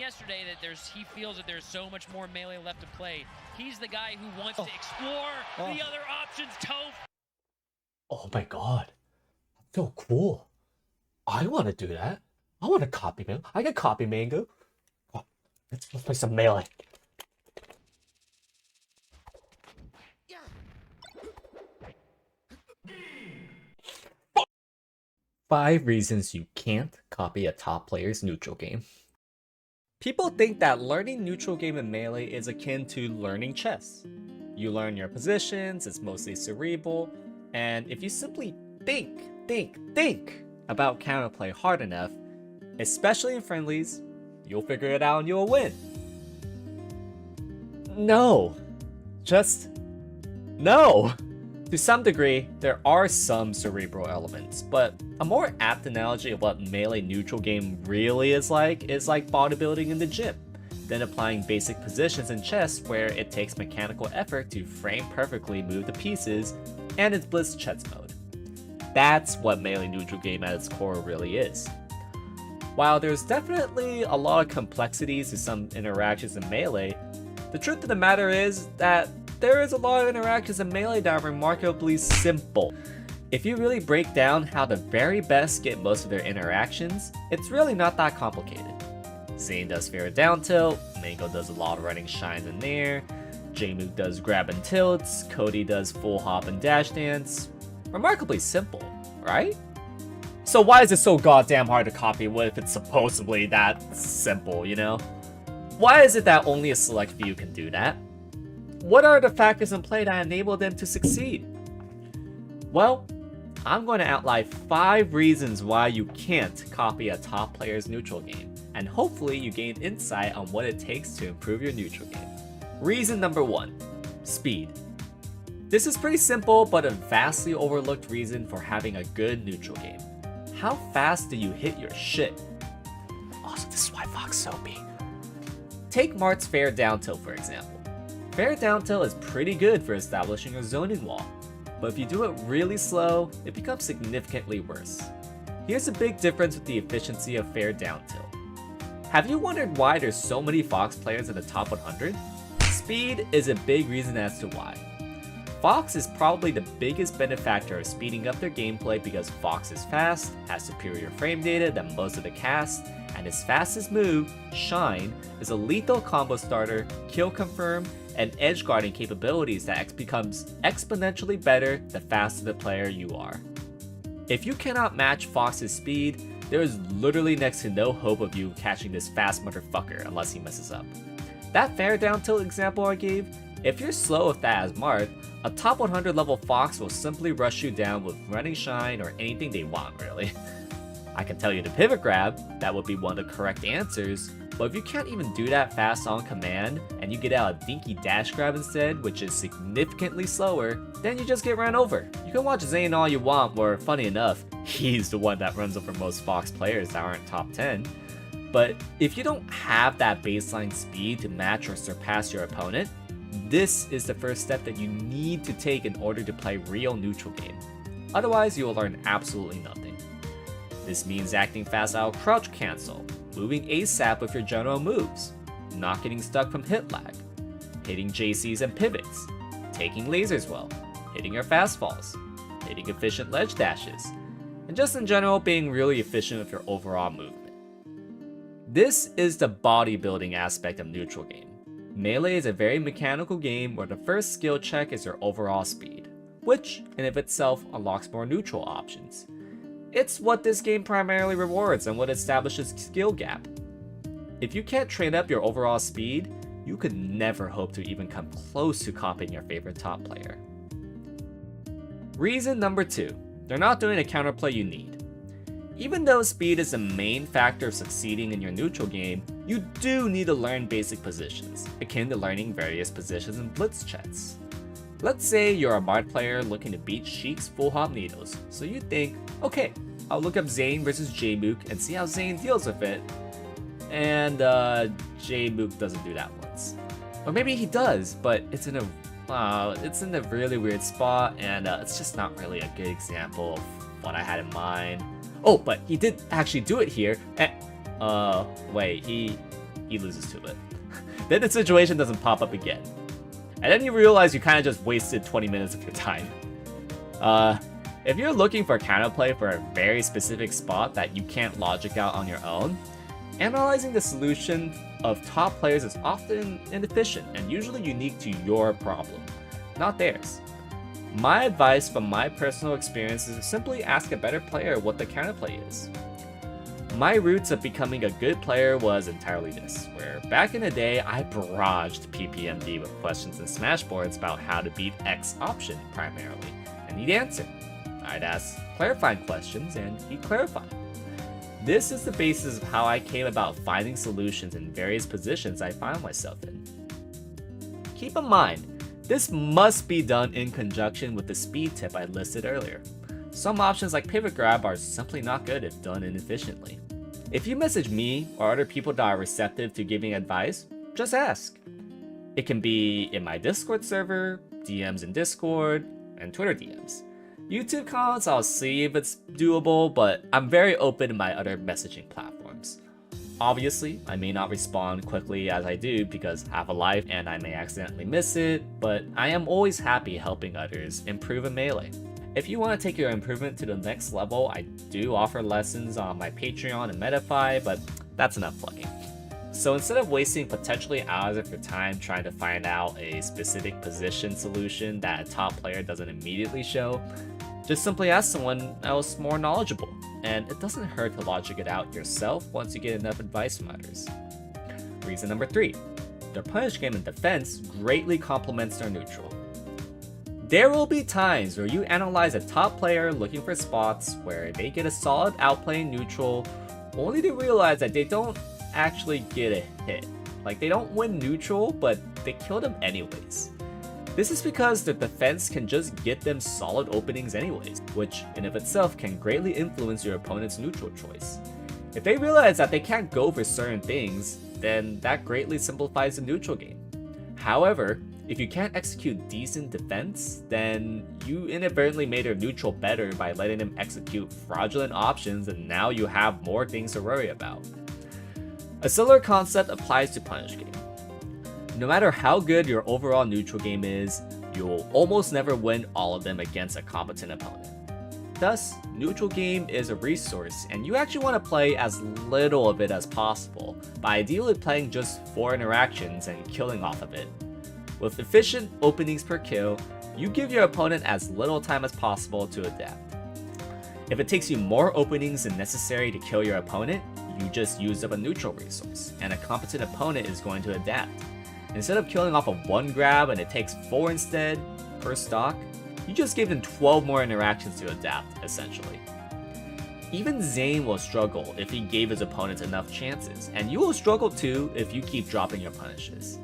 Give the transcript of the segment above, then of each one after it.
yesterday that he feels that there's so much more melee left to play. He's the guy who wants to explore the other options. Toph. Oh my god. That's so cool. I want to do that. I want to copy Mango. I can copy Mango. Oh, let's play some melee. Five reasons you can't copy a top player's neutral game. People think that learning neutral game in Melee is akin to learning chess. You learn your positions, it's mostly cerebral, and if you simply think about counterplay hard enough, especially in friendlies, you'll figure it out and you'll win. No. Just no. To some degree, there are some cerebral elements, but a more apt analogy of what melee neutral game really is like bodybuilding in the gym, then applying basic positions in chess where it takes mechanical effort to frame perfectly move the pieces, and it's blitz chess mode. That's what melee neutral game at its core really is. While there's definitely a lot of complexities to some interactions in Melee, the truth of the matter is that there is a lot of interactions in Melee that are remarkably simple. If you really break down how the very best get most of their interactions, it's really not that complicated. Zane does fair down tilt, Mango does a lot of running shines in there, Jmook does grab and tilts, Cody does full hop and dash dance. Remarkably simple, right? So why is it so goddamn hard to copy if it's supposedly that simple, you know? Why is it that only a select few can do that? What are the factors in play that enable them to succeed? Well, I'm going to outline 5 reasons why you can't copy a top player's neutral game, and hopefully you gain insight on what it takes to improve your neutral game. Reason number 1, speed. This is pretty simple, but a vastly overlooked reason for having a good neutral game. How fast do you hit your shit? Also, this is why Fox so OP. Take Mart's fair down tilt for example. Fair down tilt is pretty good for establishing a zoning wall, but if you do it really slow, it becomes significantly worse. Here's a big difference with the efficiency of fair down tilt. Have you wondered why there's so many Fox players in the top 100? Speed is a big reason as to why. Fox is probably the biggest benefactor of speeding up their gameplay because Fox is fast, has superior frame data than most of the cast, and his fastest move, Shine, is a lethal combo starter, kill confirm, and edge guarding capabilities that becomes exponentially better the faster the player you are. If you cannot match Fox's speed, there is literally next to no hope of you catching this fast motherfucker unless he messes up. That fair down tilt example I gave, if you're slow with that as Mart, a top 100 level Fox will simply rush you down with running shine or anything they want really. I can tell you to pivot grab, that would be one of the correct answers, but if you can't even do that fast on command, and you get out a dinky dash grab instead, which is significantly slower, then you just get ran over. You can watch Zane all you want, where funny enough, he's the one that runs over most Fox players that aren't top 10. But if you don't have that baseline speed to match or surpass your opponent, this is the first step that you need to take in order to play real neutral game. Otherwise, you will learn absolutely nothing. This means acting fast out of crouch cancel, moving ASAP with your general moves, not getting stuck from hit lag, hitting JCs and pivots, taking lasers well, hitting your fast falls, hitting efficient ledge dashes, and just in general being really efficient with your overall movement. This is the bodybuilding aspect of neutral game. Melee is a very mechanical game where the first skill check is your overall speed, which in of itself unlocks more neutral options. It's what this game primarily rewards and what establishes skill gap. If you can't train up your overall speed, you could never hope to even come close to copying your favorite top player. Reason number 2, they're not doing the counterplay you need. Even though speed is the main factor of succeeding in your neutral game, you do need to learn basic positions, akin to learning various positions in blitz chess. Let's say you're a Mart player looking to beat Sheik's full hop needles, so you think, okay, I'll look up Zane versus Jmook and see how Zane deals with it, and Jmook doesn't do that once. Or maybe he does, but it's in a really weird spot, and it's just not really a good example of what I had in mind. Oh, but he did actually do it here. Wait, he he loses to it. Then the situation doesn't pop up again. And then you realize you kind of just wasted 20 minutes of your time. If you're looking for counterplay for a very specific spot that you can't logic out on your own, analyzing the solution of top players is often inefficient and usually unique to your problem, not theirs. My advice from my personal experience is to simply ask a better player what the counterplay is. My roots of becoming a good player was entirely this, where back in the day I barraged PPMD with questions in Smashboards about how to beat X option primarily, and he'd answer. I'd ask clarifying questions and he'd clarify. This is the basis of how I came about finding solutions in various positions I found myself in. Keep in mind, this must be done in conjunction with the speed tip I listed earlier. Some options like pivot grab are simply not good if done inefficiently. If you message me or other people that are receptive to giving advice, just ask. It can be in my Discord server, DMs in Discord, and Twitter DMs. YouTube comments, I'll see if it's doable, but I'm very open in my other messaging platforms. Obviously, I may not respond quickly as I do because I have a life and I may accidentally miss it, but I am always happy helping others improve in Melee. If you want to take your improvement to the next level, I do offer lessons on my Patreon and Metafy, but that's enough plugging. So instead of wasting potentially hours of your time trying to find out a specific position solution that a top player doesn't immediately show, just simply ask someone else more knowledgeable, and it doesn't hurt to logic it out yourself once you get enough advice from others. Reason number 3, their punish game and defense greatly complements their neutral. There will be times where you analyze a top player looking for spots where they get a solid outplay in neutral, only to realize that they don't actually get a hit. Like, they don't win neutral, but they kill them anyways. This is because their defense can just get them solid openings anyways, which in of itself can greatly influence your opponent's neutral choice. If they realize that they can't go for certain things, then that greatly simplifies the neutral game. However, if you can't execute decent defense, then you inadvertently made their neutral better by letting them execute fraudulent options, and now you have more things to worry about. A similar concept applies to punish game. No matter how good your overall neutral game is, you will almost never win all of them against a competent opponent. Thus, neutral game is a resource, and you actually want to play as little of it as possible, by ideally playing just 4 interactions and killing off of it. With efficient openings per kill, you give your opponent as little time as possible to adapt. If it takes you more openings than necessary to kill your opponent, you just use up a neutral resource, and a competent opponent is going to adapt. Instead of killing off of 1 grab and it takes 4 instead per stock, you just give them 12 more interactions to adapt, essentially. Even Zane will struggle if he gave his opponents enough chances, and you will struggle too if you keep dropping your punishes.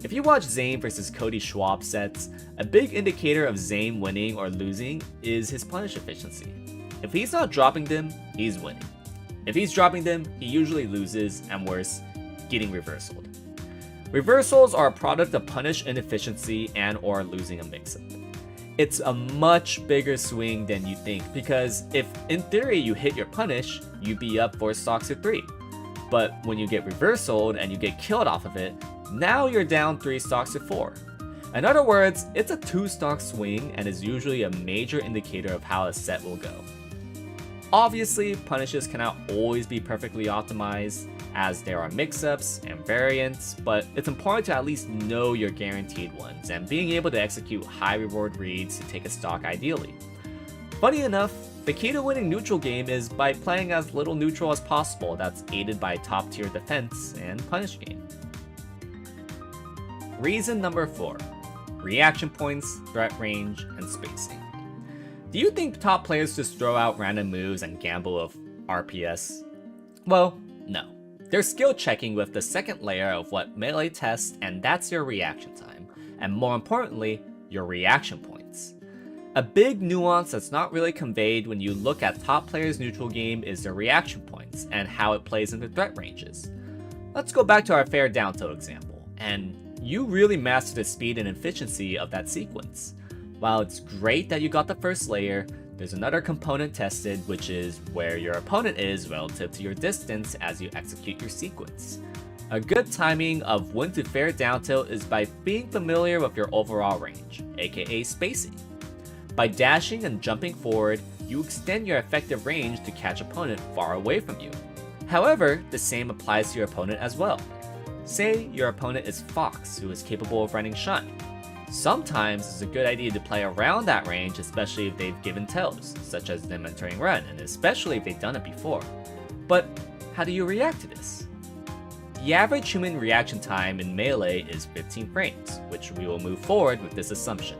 If you watch Zane vs Cody Schwab sets, a big indicator of Zane winning or losing is his punish efficiency. If he's not dropping them, he's winning. If he's dropping them, he usually loses, and worse, getting reversaled. Reversals are a product of punish inefficiency and or losing a mix-up. It's a much bigger swing than you think, because if in theory you hit your punish, you'd be up 4 stocks to 3. But when you get reversaled and you get killed off of it, now you're down 3 stocks to 4. In other words, it's a 2 stock swing and is usually a major indicator of how a set will go. Obviously, punishes cannot always be perfectly optimized, as there are mix-ups and variants, but it's important to at least know your guaranteed ones and being able to execute high reward reads to take a stock ideally. Funny enough, the key to winning neutral game is by playing as little neutral as possible that's aided by top tier defense and punish game. Reason number 4, reaction points, threat range, and spacing. Do you think top players just throw out random moves and gamble with RPS? Well, no. They're skill checking with the second layer of what Melee tests, and that's your reaction time, and more importantly, your reaction points. A big nuance that's not really conveyed when you look at top players' neutral game is their reaction points and how it plays into threat ranges. Let's go back to our fair down tilt example, and you really master the speed and efficiency of that sequence. While it's great that you got the first layer, there's another component tested, which is where your opponent is relative to your distance as you execute your sequence. A good timing of when to fair down tilt is by being familiar with your overall range, aka spacing. By dashing and jumping forward, you extend your effective range to catch opponent far away from you. However, the same applies to your opponent as well. Say your opponent is Fox, who is capable of running Shine. Sometimes it's a good idea to play around that range, especially if they've given tells, such as them entering run, and especially if they've done it before. But how do you react to this? The average human reaction time in Melee is 15 frames, which we will move forward with this assumption.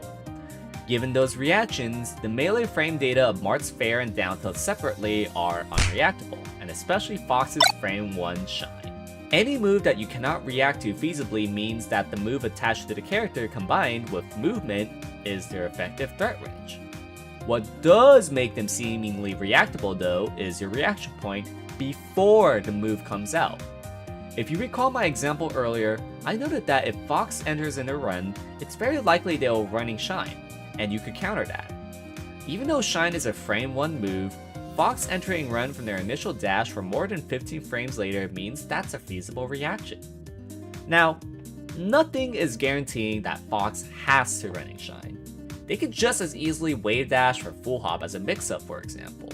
Given those reactions, the Melee frame data of Mart's fair and down tilt separately are unreactable, and especially Fox's frame 1 Shine. Any move that you cannot react to feasibly means that the move attached to the character combined with movement is their effective threat range. What does make them seemingly reactable though is your reaction point before the move comes out. If you recall my example earlier, I noted that if Fox enters in a run, it's very likely they'll running Shine, and you could counter that. Even though Shine is a frame 1 move, Fox entering run from their initial dash for more than 15 frames later means that's a feasible reaction. Now, nothing is guaranteeing that Fox has to running Shine. They could just as easily wave dash for full hop as a mix-up, for example.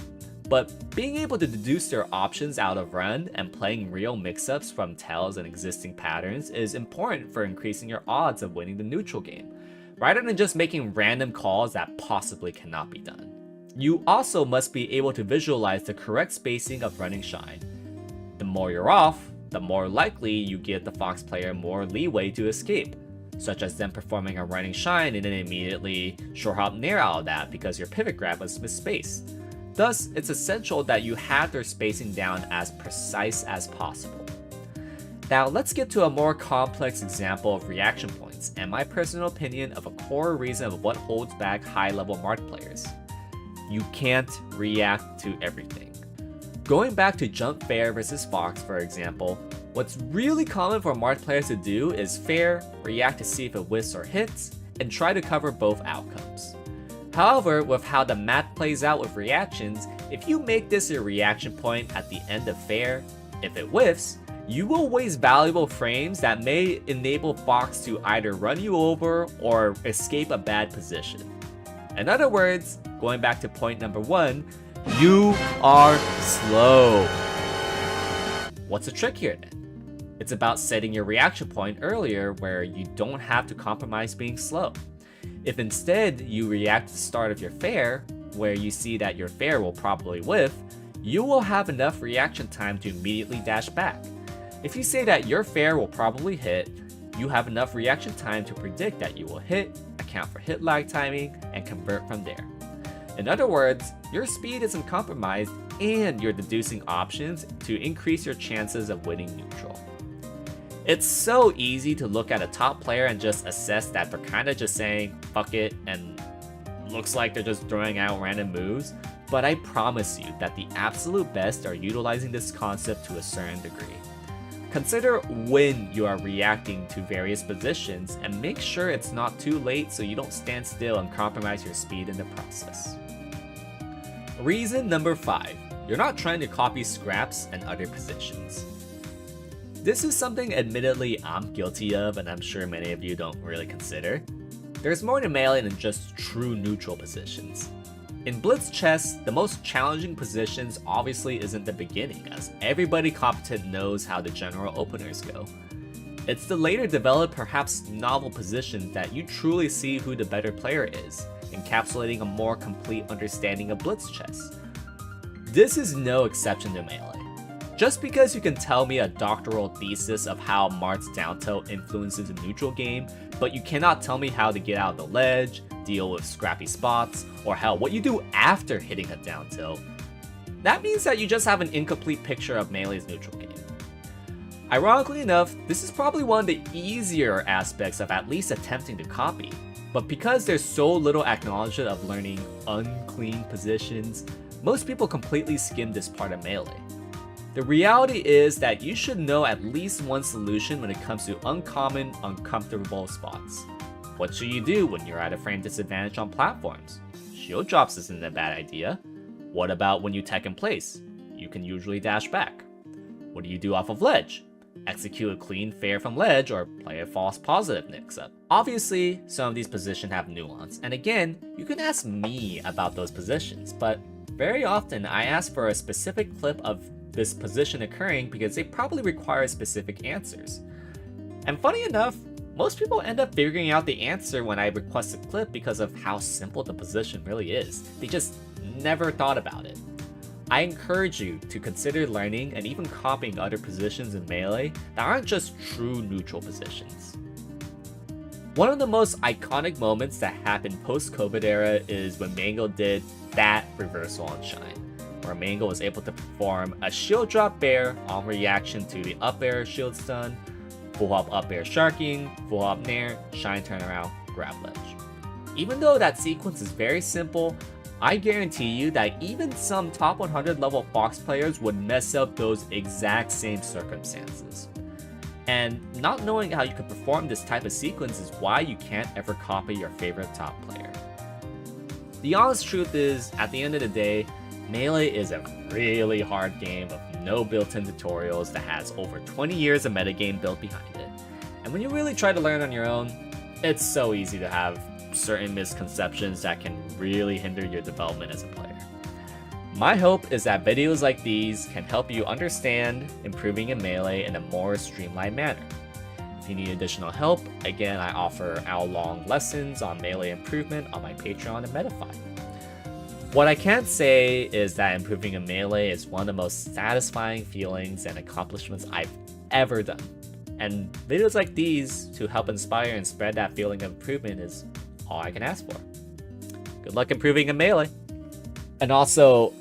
But being able to deduce their options out of run and playing real mix-ups from tells and existing patterns is important for increasing your odds of winning the neutral game, rather than just making random calls that possibly cannot be done. You also must be able to visualize the correct spacing of running Shine. The more you're off, the more likely you give the Fox player more leeway to escape, such as them performing a running Shine and then immediately short hop nair out of that because your pivot grab was misspaced. Thus, it's essential that you have their spacing down as precise as possible. Now let's get to a more complex example of reaction points and my personal opinion of a core reason of what holds back high-level Mart players. You can't react to everything. Going back to jump fair versus Fox, for example, what's really common for Mart players to do is fair, react to see if it whiffs or hits, and try to cover both outcomes. However, with how the math plays out with reactions, if you make this a reaction point at the end of fair, if it whiffs, you will waste valuable frames that may enable Fox to either run you over or escape a bad position. In other words, going back to point number 1, you are slow. What's the trick here then? It's about setting your reaction point earlier where you don't have to compromise being slow. If instead you react to the start of your fair, where you see that your fair will probably whiff, you will have enough reaction time to immediately dash back. If you say that your fair will probably hit, you have enough reaction time to predict that you will hit, account for hit lag timing, and convert from there. In other words, your speed isn't compromised and you're deducing options to increase your chances of winning neutral. It's so easy to look at a top player and just assess that they're kinda just saying fuck it and looks like they're just throwing out random moves, but I promise you that the absolute best are utilizing this concept to a certain degree. Consider when you are reacting to various positions and make sure it's not too late so you don't stand still and compromise your speed in the process. Reason number 5, you're not trying to copy scraps and other positions. This is something admittedly I'm guilty of and I'm sure many of you don't really consider. There's more to Melee than just true neutral positions. In Blitz chess, the most challenging positions obviously isn't the beginning, as everybody competent knows how the general openers go. It's the later developed, perhaps novel positions that you truly see who the better player is, encapsulating a more complete understanding of Blitz chess. This is no exception to Melee. Just because you can tell me a doctoral thesis of how Mart's down tilt influences the neutral game, but you cannot tell me how to get out of the ledge, deal with scrappy spots, or hell, what you do after hitting a down tilt, that means that you just have an incomplete picture of Melee's neutral game. Ironically enough, this is probably one of the easier aspects of at least attempting to copy, but because there's so little acknowledgement of learning unclean positions, most people completely skim this part of Melee. The reality is that you should know at least one solution when it comes to uncommon, uncomfortable spots. What should you do when you're at a frame disadvantage on platforms? Shield drops isn't a bad idea. What about when you tech in place? You can usually dash back. What do you do off of ledge? execute a clean fair from ledge, or play a false positive mix-up. Obviously, some of these positions have nuance, and again, you can ask me about those positions, but very often I ask for a specific clip of this position occurring because they probably require specific answers. And funny enough, most people end up figuring out the answer when I request a clip because of how simple the position really is. They just never thought about it. I encourage you to consider learning and even copying other positions in Melee that aren't just true neutral positions. One of the most iconic moments that happened post-COVID era is when Mango did that reversal on Shine, where Mango was able to perform a shield drop bear on reaction to the up air shield stun, full hop up air sharking, full hop nair, Shine turnaround, grab ledge. Even though that sequence is very simple, I guarantee you that even some top 100 level Fox players would mess up those exact same circumstances. And not knowing how you can perform this type of sequence is why you can't ever copy your favorite top player. The honest truth is, at the end of the day, Melee is a really hard game of no built-in tutorials that has over 20 years of metagame built behind it. And when you really try to learn on your own, it's so easy to have certain misconceptions that can really hinder your development as a player. My hope is that videos like these can help you understand improving in Melee in a more streamlined manner. If you need additional help, again, I offer hour-long lessons on Melee improvement on my Patreon and Medify. What I can say is that improving in Melee is one of the most satisfying feelings and accomplishments I've ever done. And videos like these to help inspire and spread that feeling of improvement is all I can ask for. Good luck improving in Melee. And also,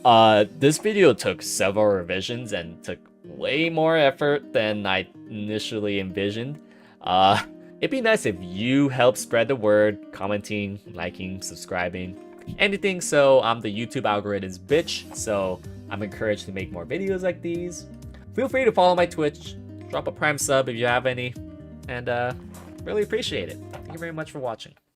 this video took several revisions and took way more effort than I initially envisioned. It'd be nice if you help spread the word, commenting, liking, subscribing, anything, so I'm the YouTube algorithm's bitch, so I'm encouraged to make more videos like these. Feel free to follow my Twitch, drop a Prime sub if you have any, and really appreciate it. Thank you very much for watching.